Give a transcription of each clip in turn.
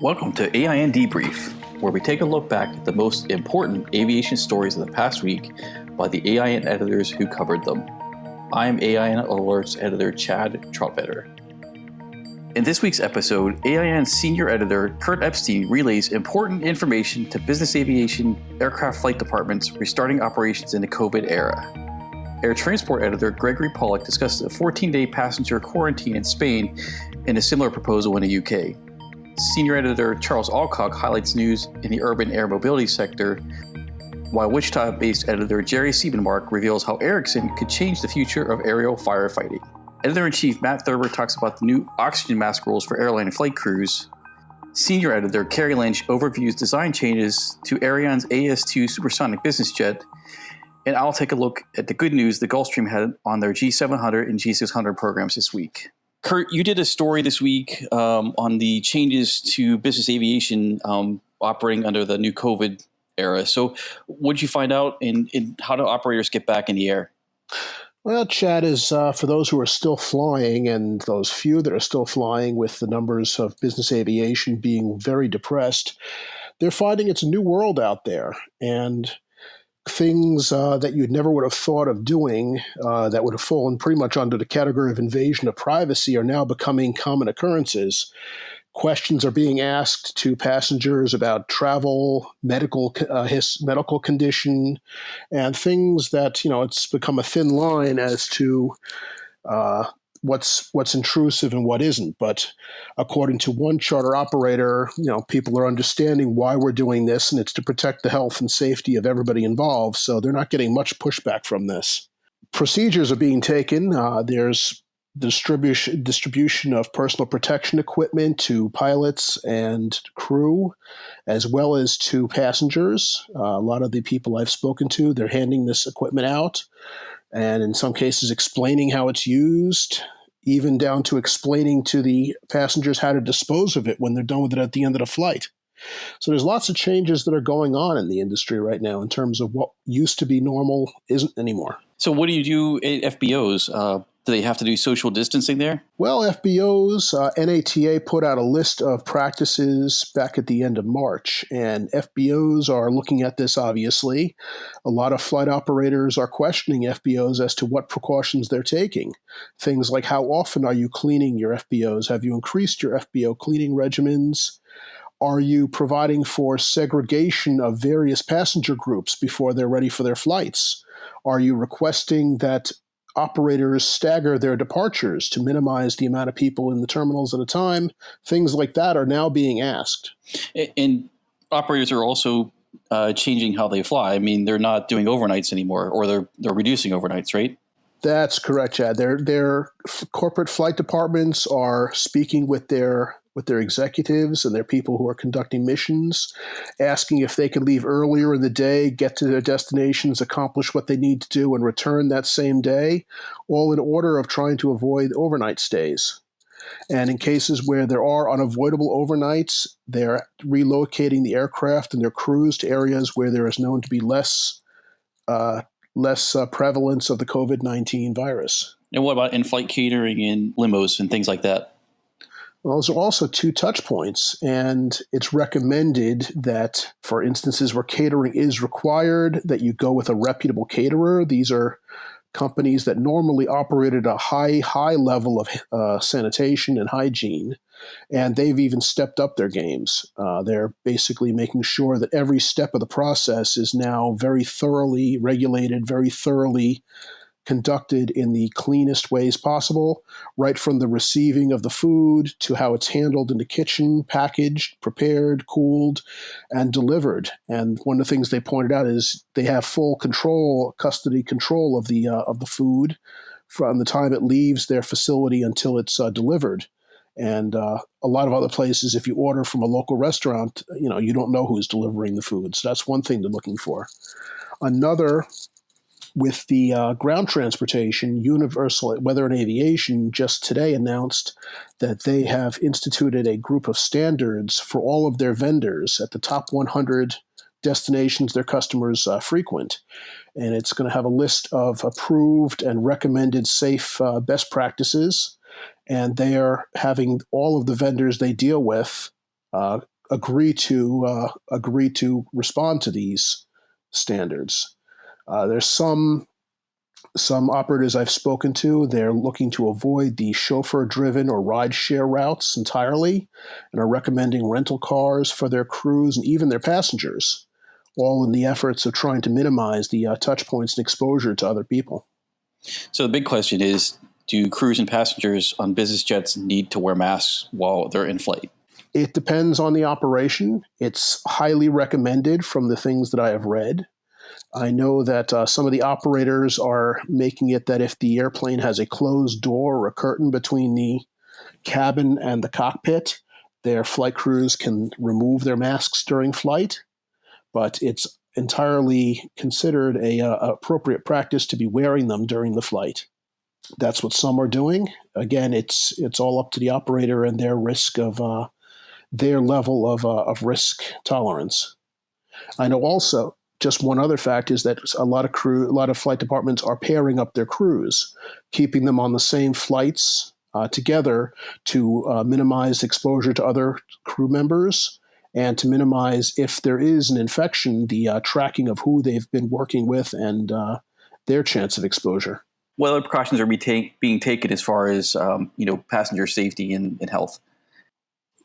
Welcome to AINdebrief, where we take a look back at the most important aviation stories of the past week by the AIN editors who covered them. I'm AIN Alerts editor Chad Trautvetter. In this week's episode, AIN senior editor Curt Epstein relays important information to business aviation aircraft flight departments restarting operations in the COVID era. Air transport editor Gregory Polek discusses a 14-day passenger quarantine in Spain and a similar proposal in the UK. Senior editor Charles Alcock highlights news in the urban air mobility sector, while Wichita-based editor Jerry Siebenmark reveals how Erickson could change the future of aerial firefighting. Editor-in-chief Matt Thurber talks about the new oxygen mask rules for airline and flight crews. Senior editor Kerry Lynch overviews design changes to Aerion's AS2 supersonic business jet, and I'll take a look at the good news the Gulfstream had on their G700 and G600 programs this week. Curt, you did a story this week on the changes to business aviation operating under the new COVID era. So what did you find out, and how do operators get back in the air? Well, Chad, is for those who are still flying and those few that are still flying, with the numbers of business aviation being very depressed, they're finding it's a new world out there. And things that you never would have thought of doing that would have fallen pretty much under the category of invasion of privacy are now becoming common occurrences. Questions are being asked to passengers about travel, medical condition, and things that, it's become a thin line as to what's intrusive and what isn't. But according to one charter operator, people are understanding why we're doing this, and it's to protect the health and safety of everybody involved. So they're not getting much pushback from this. Procedures are being taken. There's distribution of personal protection equipment to pilots and crew, as well as to passengers. A lot of the people I've spoken to, they're handing this equipment out, and in some cases explaining how it's used, even down to explaining to the passengers how to dispose of it when they're done with it at the end of the flight. So there's lots of changes that are going on in the industry right now in terms of what used to be normal isn't anymore. So what do you do at FBOs? Do they have to do social distancing there? Well, FBOs, NATA put out a list of practices back at the end of March, and FBOs are looking at this, obviously. A lot of flight operators are questioning FBOs as to what precautions they're taking. Things like, how often are you cleaning your FBOs? Have you increased your FBO cleaning regimens? Are you providing for segregation of various passenger groups before they're ready for their flights? Are you requesting that operators stagger their departures to minimize the amount of people in the terminals at a time? Things like that are now being asked. And operators are also changing how they fly. I mean, they're not doing overnights anymore, or they're reducing overnights, right? That's correct, Chad. Their corporate flight departments are speaking with their executives and their people who are conducting missions, asking if they can leave earlier in the day, get to their destinations, accomplish what they need to do, and return that same day, all in order of trying to avoid overnight stays. And in cases where there are unavoidable overnights, they're relocating the aircraft and their crews to areas where there is known to be less prevalence of the COVID-19 virus. And what about in-flight catering and limos and things like that? Well, those are also two touch points, and it's recommended that for instances where catering is required, that you go with a reputable caterer. These are companies that normally operate at a high level of sanitation and hygiene, and they've even stepped up their games. They're basically making sure that every step of the process is now very thoroughly regulated, very thoroughly conducted in the cleanest ways possible, right from the receiving of the food to how it's handled in the kitchen, packaged, prepared, cooled, and delivered. And one of the things they pointed out is they have full custody control of the food from the time it leaves their facility until it's delivered. And a lot of other places, if you order from a local restaurant, you don't know who's delivering the food. So that's one thing they're looking for. Another, with the ground transportation, Universal Weather and Aviation just today announced that they have instituted a group of standards for all of their vendors at the top 100 destinations their customers frequent. And it's going to have a list of approved and recommended safe best practices. And they are having all of the vendors they deal with agree to respond to these standards. There's some operators I've spoken to, they're looking to avoid the chauffeur-driven or ride-share routes entirely and are recommending rental cars for their crews and even their passengers, all in the efforts of trying to minimize the touch points and exposure to other people. So the big question is, do crews and passengers on business jets need to wear masks while they're in flight? It depends on the operation. It's highly recommended from the things that I have read. I know that some of the operators are making it that if the airplane has a closed door or a curtain between the cabin and the cockpit, their flight crews can remove their masks during flight. But it's entirely considered a appropriate practice to be wearing them during the flight. That's what some are doing. Again, it's all up to the operator and their risk of their level of risk tolerance. I know also, just one other fact is that a lot of flight departments are pairing up their crews, keeping them on the same flights together to minimize exposure to other crew members and to minimize, if there is an infection, the tracking of who they've been working with and their chance of exposure. What other precautions are being taken as far as passenger safety and health?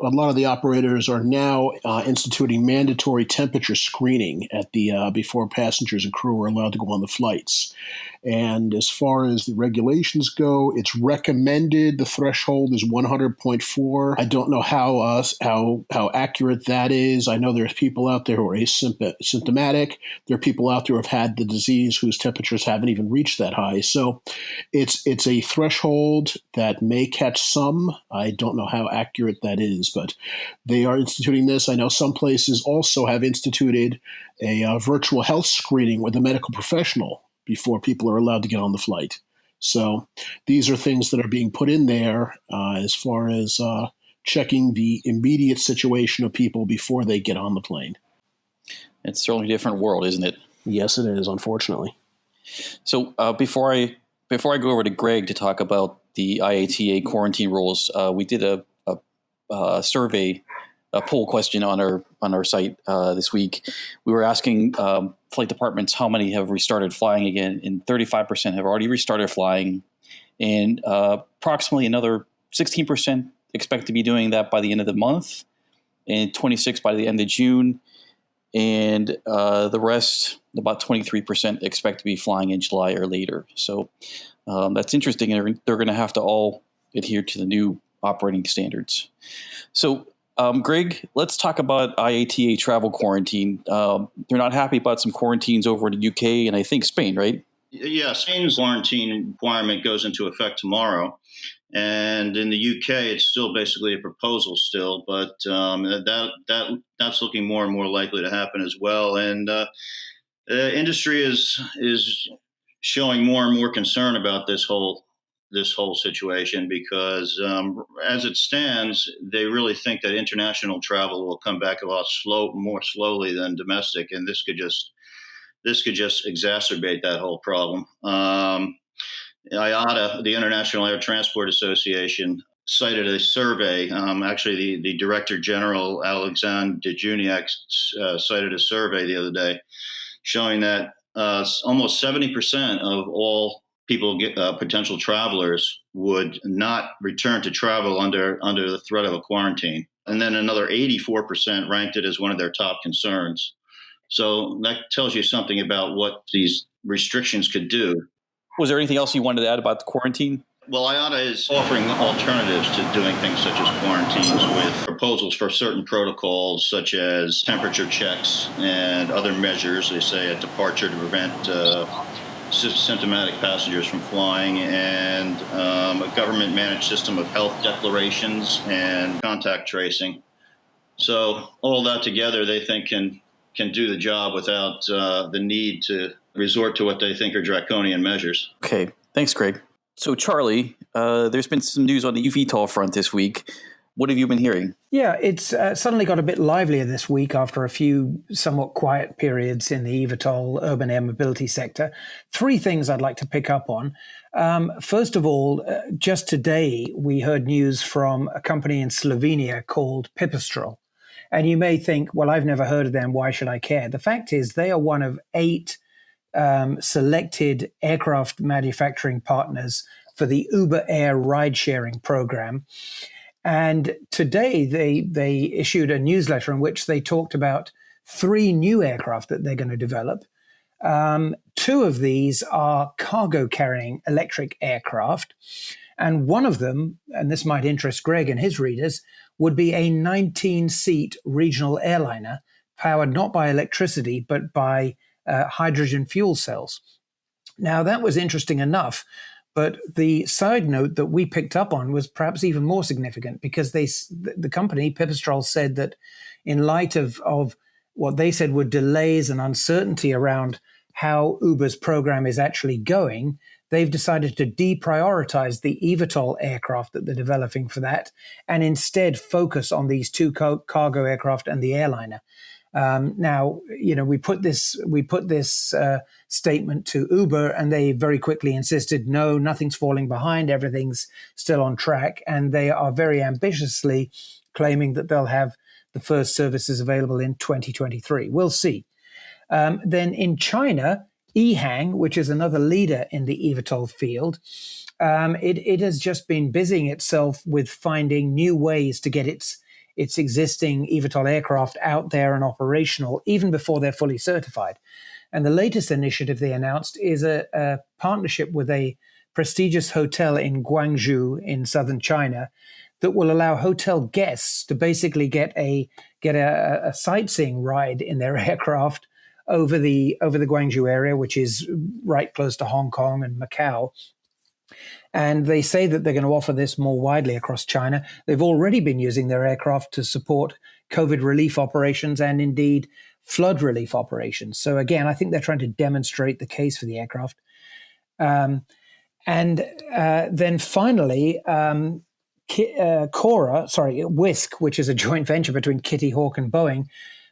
A lot of the operators are now instituting mandatory temperature screening at the before passengers and crew are allowed to go on the flights. And as far as the regulations go, it's recommended the threshold is 100.4. I don't know how accurate that is. I know there's people out there who are asymptomatic. There are people out there who have had the disease whose temperatures haven't even reached that high. So it's a threshold that may catch some. I don't know how accurate that is, but they are instituting this. I know some places also have instituted a virtual health screening with a medical professional before people are allowed to get on the flight. So these are things that are being put in there as far as checking the immediate situation of people before they get on the plane. It's certainly a different world, isn't it? Yes, it is, unfortunately. So before I go over to Greg to talk about the IATA quarantine rules, we did a survey, a poll question on our site this week. We were asking flight departments how many have restarted flying again, and 35% have already restarted flying, and approximately another 16% expect to be doing that by the end of the month, and 26% by the end of June, and the rest, about 23%, expect to be flying in July or later. So that's interesting, and they're going to have to all adhere to the new operating standards. So, Greg, let's talk about IATA travel quarantine. They're not happy about some quarantines over in the UK and I think Spain, right? Yeah, Spain's quarantine requirement goes into effect tomorrow. And in the UK, it's still basically a proposal still, but that's looking more and more likely to happen as well. And the industry is showing more and more concern about this whole situation because as it stands, they really think that international travel will come back a lot more slowly than domestic, and this could just exacerbate that whole problem. IATA, the International Air Transport Association, cited a survey. Actually, the Director General, Alexandre de Juniac, cited a survey the other day showing that almost 70% of all people, potential travelers, would not return to travel under the threat of a quarantine. And then another 84% ranked it as one of their top concerns. So that tells you something about what these restrictions could do. Was there anything else you wanted to add about the quarantine? Well, IATA is offering alternatives to doing things such as quarantines with proposals for certain protocols, such as temperature checks and other measures, they say, at departure to prevent symptomatic passengers from flying, and a government-managed system of health declarations and contact tracing. So all that together, they think can do the job without the need to resort to what they think are draconian measures. Okay, thanks, Greg. So, Charlie, there's been some news on the eVTOL front this week. What have you been hearing? Yeah, it's suddenly got a bit livelier this week after a few somewhat quiet periods in the eVTOL urban air mobility sector. Three things I'd like to pick up on. First of all, just today, we heard news from a company in Slovenia called Pipistrel. And you may think, well, I've never heard of them. Why should I care? The fact is they are one of 8 selected aircraft manufacturing partners for the Uber Air ride-sharing program. And today they issued a newsletter in which they talked about 3 new aircraft that they're going to develop. 2 of these are cargo-carrying electric aircraft. And one of them, and this might interest Greg and his readers, would be a 19-seat regional airliner powered not by electricity, but by hydrogen fuel cells. Now, that was interesting enough, but the side note that we picked up on was perhaps even more significant, because the company, Pipistrel, said that in light of what they said were delays and uncertainty around how Uber's program is actually going, they've decided to deprioritize the eVTOL aircraft that they're developing for that, and instead focus on these 2 cargo aircraft and the airliner. Now, we put this statement to Uber, and they very quickly insisted, no, nothing's falling behind, everything's still on track, and they are very ambitiously claiming that they'll have the first services available in 2023. We'll see. Then in China, EHang, which is another leader in the eVTOL field, it has just been busying itself with finding new ways to get its existing eVTOL aircraft out there and operational even before they're fully certified. And the latest initiative they announced is a partnership with a prestigious hotel in Guangzhou in southern China that will allow hotel guests to basically get a sightseeing ride in their aircraft over the Guangzhou area, which is right close to Hong Kong and Macau. And they say that they're going to offer this more widely across China. They've already been using their aircraft to support COVID relief operations and indeed flood relief operations. So again, I think they're trying to demonstrate the case for the aircraft. And then finally, Wisk, which is a joint venture between Kitty Hawk and Boeing,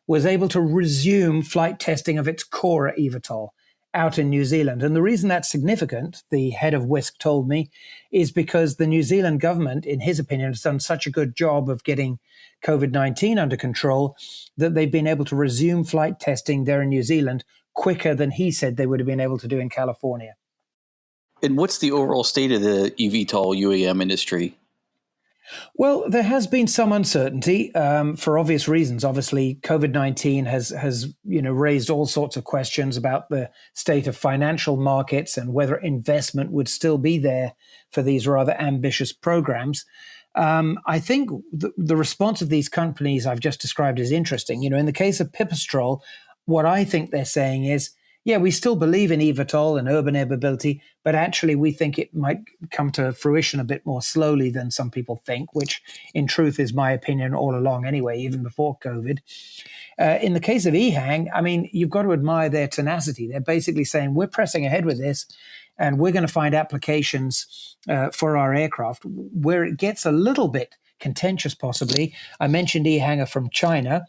was able to resume flight testing of its Cora eVTOL out in New Zealand. And the reason that's significant, the head of Wisk told me, is because the New Zealand government, in his opinion, has done such a good job of getting COVID-19 under control that they've been able to resume flight testing there in New Zealand quicker than he said they would have been able to do in California. And what's the overall state of the eVTOL UAM industry? Well, there has been some uncertainty for obvious reasons. Obviously, COVID-19 has raised all sorts of questions about the state of financial markets and whether investment would still be there for these rather ambitious programs. I think the response of these companies I've just described is interesting. In the case of Pipistrel, what I think they're saying is, yeah, we still believe in eVTOL and urban air mobility, but actually we think it might come to fruition a bit more slowly than some people think, which in truth is my opinion all along anyway, even before COVID. In the case of EHang, I mean, you've got to admire their tenacity. They're basically saying, we're pressing ahead with this, and we're going to find applications for our aircraft. Where it gets a little bit contentious possibly, I mentioned EHang from China.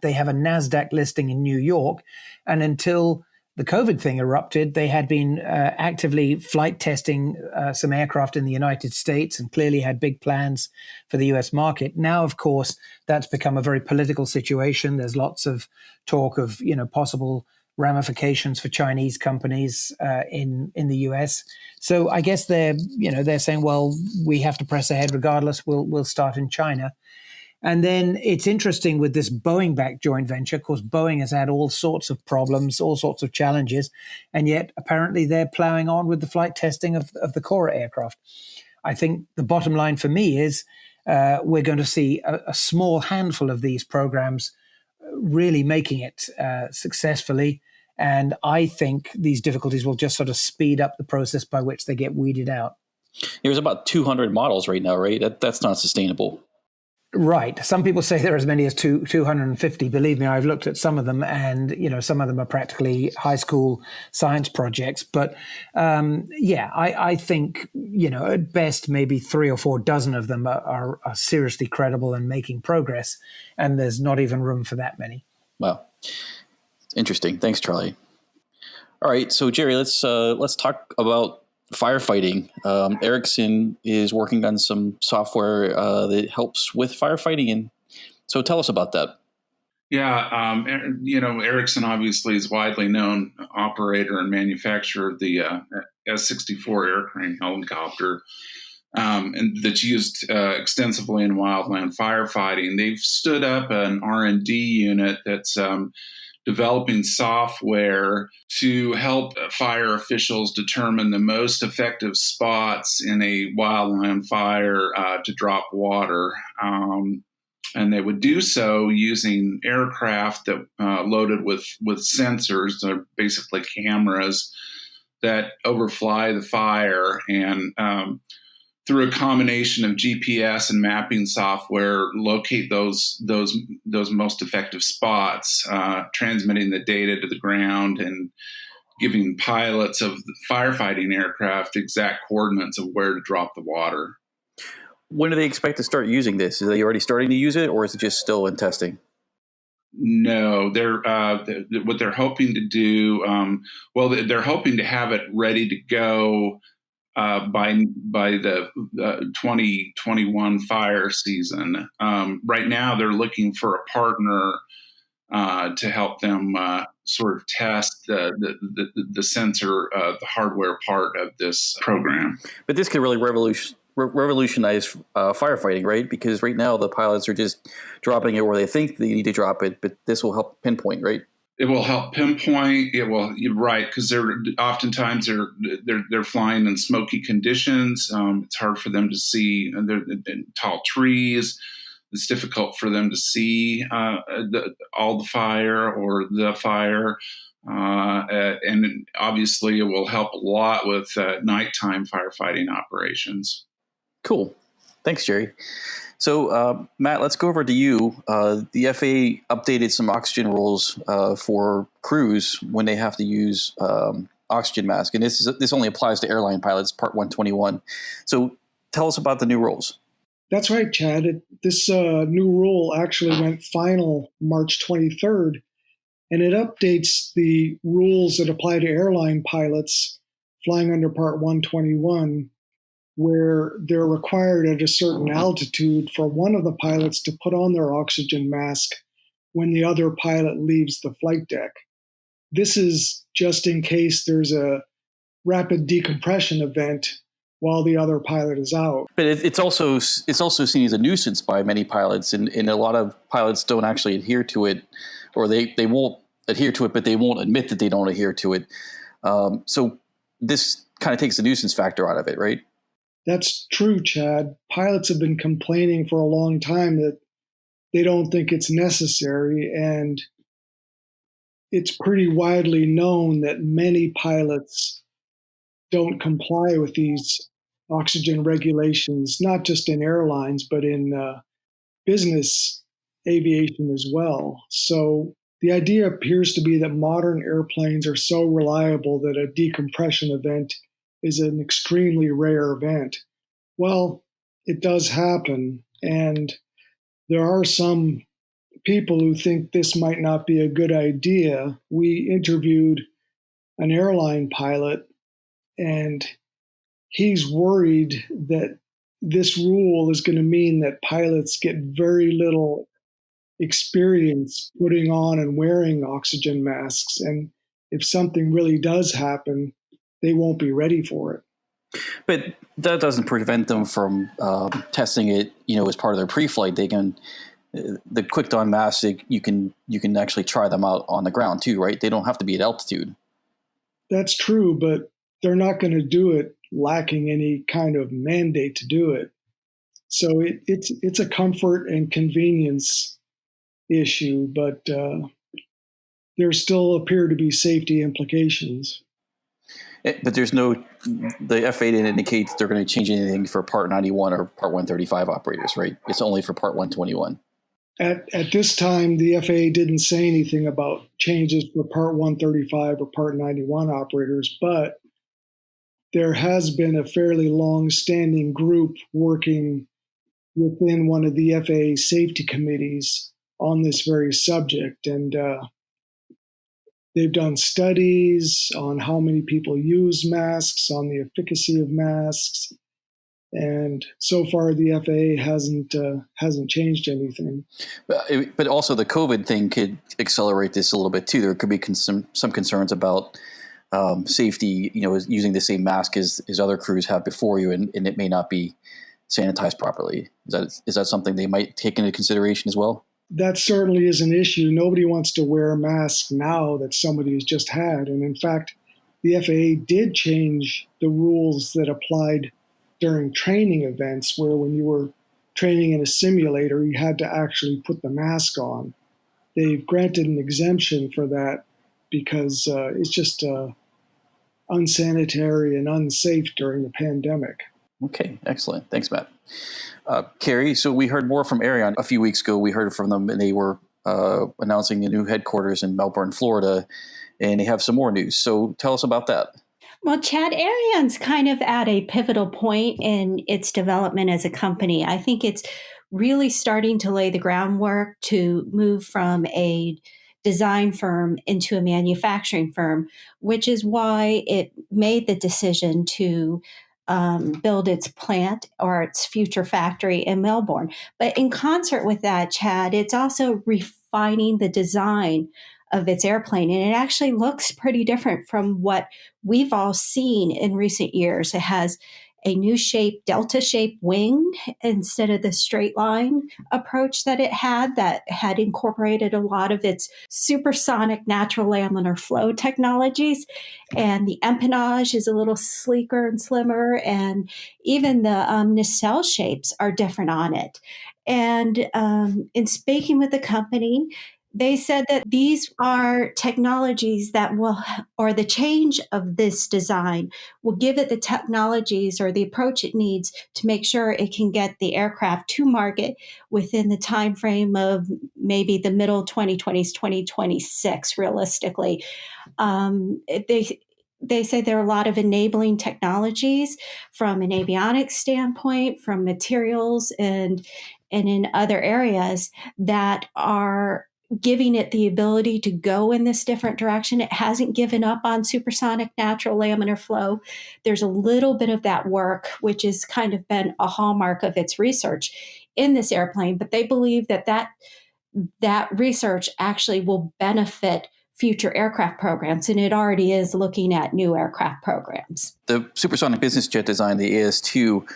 They have a NASDAQ listing in New York, and until the COVID thing erupted, they had been actively flight testing some aircraft in the United States and clearly had big plans for the US market. Now, of course, that's become a very political situation. There's lots of talk of, possible ramifications for Chinese companies in the US. So I guess they're saying, well, we have to press ahead regardless. We'll start in China. And then it's interesting with this Boeing-backed joint venture. Of course, Boeing has had all sorts of problems, all sorts of challenges, and yet apparently they're plowing on with the flight testing of the Cora aircraft. I think the bottom line for me is we're going to see a small handful of these programs really making it successfully, and I think these difficulties will just sort of speed up the process by which they get weeded out. There's about 200 models right now, right? That's not sustainable. Right. Some people say there are as many as 250. Believe me, I've looked at some of them, and some of them are practically high school science projects. But I think at best maybe 3 or 4 dozen of them are seriously credible and making progress, and there's not even room for that many. Wow, interesting. Thanks, Charlie. All right, so Jerry, let's talk about firefighting. Erickson is working on some software that helps with firefighting, and So tell us about that. Yeah, Erickson obviously is widely known operator and manufacturer of the S-64 aircrane helicopter, and that's used extensively in wildland firefighting. They've stood up an R&D unit that's developing software to help fire officials determine the most effective spots in a wildland fire to drop water. And they would do so using aircraft that loaded with sensors. They're basically cameras that overfly the fire, and through a combination of GPS and mapping software, locate those most effective spots, transmitting the data to the ground and giving pilots of firefighting aircraft exact coordinates of where to drop the water. When do they expect to start using this? Are they already starting to use it, or is it just still in testing? No, they're what they're hoping to do. They're hoping to have it ready to go by the 2021 fire season. Right now, they're looking for a partner to help them sort of test the sensor, the hardware part of this program. But this could really revolutionize firefighting, right? Because right now the pilots are just dropping it where they think they need to drop it, but this will help pinpoint, right? It will help pinpoint. It will, you're right, because they're flying in smoky conditions. It's hard for them to see. They're in tall trees. It's difficult for them to see all the fire or the fire. And obviously it will help a lot with nighttime firefighting operations. Cool. Thanks, Jerry. So, Matt, let's go over to you. The FAA updated some oxygen rules for crews when they have to use oxygen mask. And this only applies to airline pilots, Part 121. So tell us about the new rules. That's right, Chad. This new rule actually went final March 23rd, and it updates the rules that apply to airline pilots flying under Part 121, where they're required at a certain altitude for one of the pilots to put on their oxygen mask when the other pilot leaves the flight deck. This is just in case there's a rapid decompression event while the other pilot is out. But it's also seen as a nuisance by many pilots, and a lot of pilots don't actually adhere to it, or they won't adhere to it, but they won't admit that they don't adhere to it. So this kind of takes the nuisance factor out of it, right? That's true, Chad. Pilots have been complaining for a long time that they don't think it's necessary, and it's pretty widely known that many pilots don't comply with these oxygen regulations, not just in airlines, but in business aviation as well. So the idea appears to be that modern airplanes are so reliable that a decompression event is an extremely rare event. Well, it does happen, and there are some people who think this might not be a good idea. We interviewed an airline pilot, and he's worried that this rule is going to mean that pilots get very little experience putting on and wearing oxygen masks. And if something really does happen, they won't be ready for it. But that doesn't prevent them from testing it, as part of their pre-flight. They can, the quick don masks, you can actually try them out on the ground too, right? They don't have to be at altitude. That's true, but they're not going to do it lacking any kind of mandate to do it. So it's a comfort and convenience issue, but there still appear to be safety implications. But the FAA didn't indicate that they're going to change anything for Part 91 or Part 135 operators, right? It's only for Part 121. At this time, the FAA didn't say anything about changes for Part 135 or Part 91 operators, but there has been a fairly long-standing group working within one of the FAA safety committees on this very subject. And they've done studies on how many people use masks, on the efficacy of masks. And so far, the FAA hasn't changed anything. But also the COVID thing could accelerate this a little bit too. There could be some concerns about safety, using the same mask as other crews have before you, and it may not be sanitized properly. Is that something they might take into consideration as well? That certainly is an issue. Nobody wants to wear a mask now that somebody has just had. And in fact, the FAA did change the rules that applied during training events, where when you were training in a simulator, you had to actually put the mask on. They've granted an exemption for that because it's just unsanitary and unsafe during the pandemic. Okay, excellent. Thanks, Matt. Kerry, so we heard more from Aerion a few weeks ago. We heard from them, and they were announcing the new headquarters in Melbourne, Florida, and they have some more news. So tell us about that. Well, Chad, Aerion's kind of at a pivotal point in its development as a company. I think it's really starting to lay the groundwork to move from a design firm into a manufacturing firm, which is why it made the decision to build its plant or its future factory in Melbourne. But in concert with that, Chad, it's also refining the design of its airplane. And it actually looks pretty different from what we've all seen in recent years. It has a new shape, delta-shaped wing instead of the straight line approach that it had that had incorporated a lot of its supersonic natural laminar flow technologies. And the empennage is a little sleeker and slimmer, and even the nacelle shapes are different on it. And in speaking with the company, they said that these are technologies that will, or the change of this design will give it the technologies or the approach it needs to make sure it can get the aircraft to market within the time frame of maybe the middle 2020s, 2026, realistically. They say there are a lot of enabling technologies from an avionics standpoint, from materials and in other areas that are giving it the ability to go in this different direction. It hasn't given up on supersonic natural laminar flow. There's a little bit of that work, which has kind of been a hallmark of its research in this airplane, but they believe that research actually will benefit future aircraft programs, and it already is looking at new aircraft programs. The supersonic business jet design, the AS2,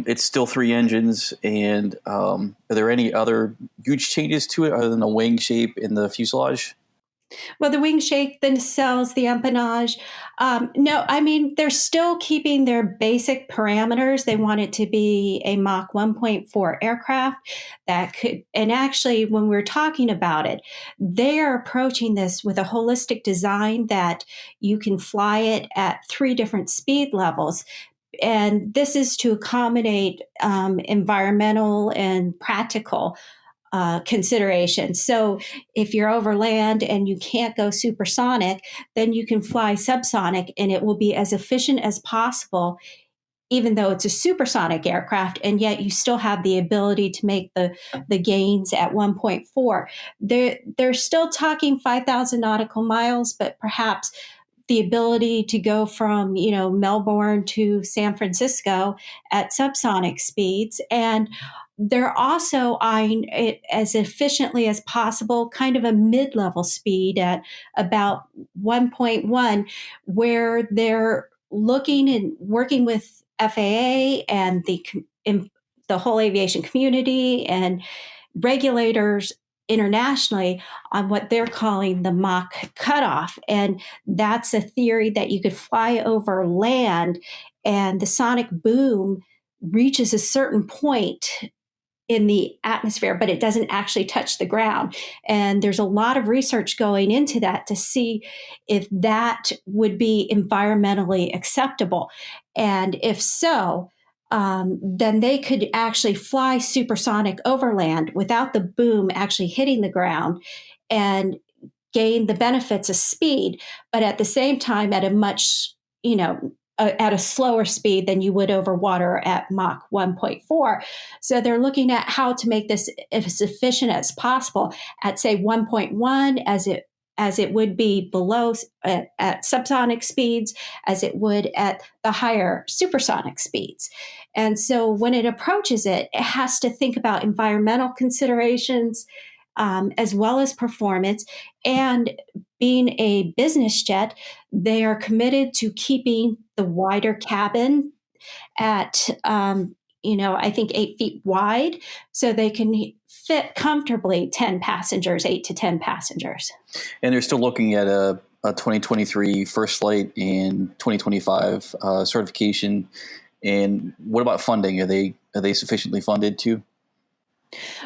it's still 3 engines, and are there any other huge changes to it other than the wing shape and the fuselage? Well, the wing shape, the nacelles, the empennage. No, I mean, they're still keeping their basic parameters. They want it to be a Mach 1.4 aircraft that could, and actually, when we're talking about it, they are approaching this with a holistic design that you can fly it at 3 different speed levels. And this is to accommodate environmental and practical considerations. So if you're over land and you can't go supersonic, then you can fly subsonic, and it will be as efficient as possible, even though it's a supersonic aircraft, and yet you still have the ability to make the gains at 1.4. They're still talking 5,000 nautical miles, but perhaps the ability to go from, Melbourne to San Francisco at subsonic speeds. And they're also eyeing it as efficiently as possible, kind of a mid-level speed at about 1.1, where they're looking and working with FAA and the whole aviation community and regulators internationally on what they're calling the Mach cutoff. And that's a theory that you could fly over land and the sonic boom reaches a certain point in the atmosphere, but it doesn't actually touch the ground. And there's a lot of research going into that to see if that would be environmentally acceptable. And if so, then they could actually fly supersonic overland without the boom actually hitting the ground and gain the benefits of speed, but at the same time at a much, at a slower speed than you would over water at Mach 1.4. So they're looking at how to make this as efficient as possible at, say, 1.1 as it as it would be below at subsonic speeds, as it would at the higher supersonic speeds. And so when it approaches it, it has to think about environmental considerations as well as performance. And being a business jet, they are committed to keeping the wider cabin at, I think 8 feet wide, so they can fit comfortably 10 passengers, 8 to 10 passengers. And they're still looking at a 2023 first flight and 2025 certification. And what about funding? Are they sufficiently funded too?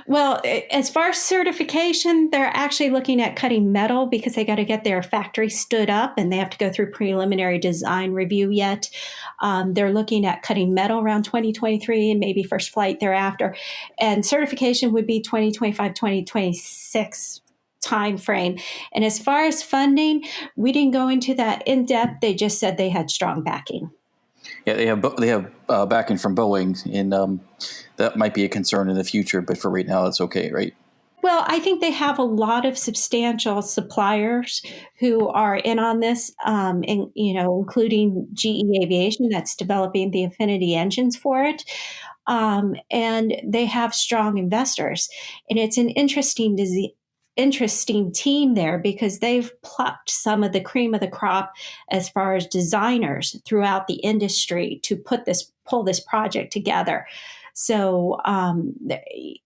Well, as far as certification, they're actually looking at cutting metal because they got to get their factory stood up and they have to go through preliminary design review yet. They're looking at cutting metal around 2023 and maybe first flight thereafter. And certification would be 2025, 2026 time frame. And as far as funding, we didn't go into that in depth. They just said they had strong backing. Yeah, they have backing from Boeing, and that might be a concern in the future. But for right now, it's okay, right? Well, I think they have a lot of substantial suppliers who are in on this, including GE Aviation that's developing the Affinity engines for it. And they have strong investors. And it's an interesting team there because they've plucked some of the cream of the crop as far as designers throughout the industry to pull this project together. So,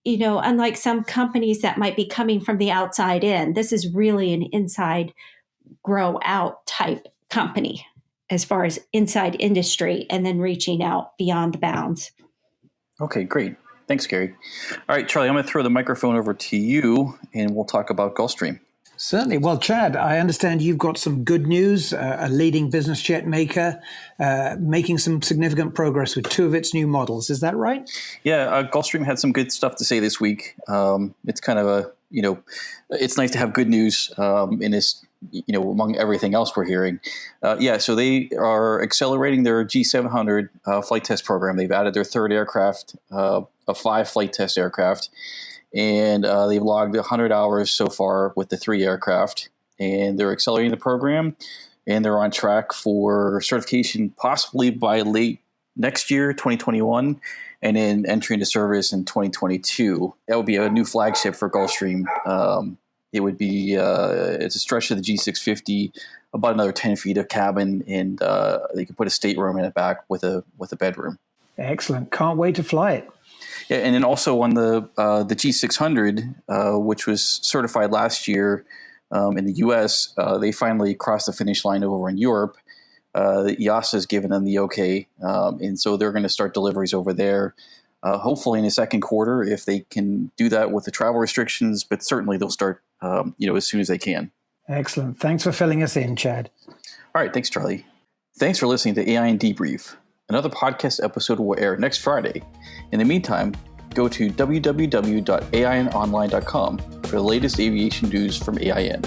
unlike some companies that might be coming from the outside in, this is really an inside grow out type company as far as inside industry and then reaching out beyond the bounds. Okay, great. Thanks, Kerry. All right, Charlie, I'm going to throw the microphone over to you, and we'll talk about Gulfstream. Certainly. Well, Chad, I understand you've got some good news. A leading business jet maker making some significant progress with 2 of its new models. Is that right? Yeah, Gulfstream had some good stuff to say this week. It's kind of it's nice to have good news in this, among everything else we're hearing. So they are accelerating their G700 flight test program. They've added their third aircraft, a 5 flight test aircraft. And they've logged 100 hours so far with the 3 aircraft, and they're accelerating the program, and they're on track for certification possibly by late next year, 2021, and then entry into service in 2022. That would be a new flagship for Gulfstream. It would be it's a stretch of the G650, about another 10 feet of cabin, and they could put a stateroom in the back with a bedroom. Excellent! Can't wait to fly it. Yeah, and then also on the G600, which was certified last year in the U.S., they finally crossed the finish line over in Europe. EASA has given them the okay, and so they're going to start deliveries over there, hopefully in the second quarter if they can do that with the travel restrictions. But certainly they'll start, as soon as they can. Excellent. Thanks for filling us in, Chad. All right, thanks, Charlie. Thanks for listening to AINdebrief. Another podcast episode will air next Friday. In the meantime, go to www.ainonline.com for the latest aviation news from AIN.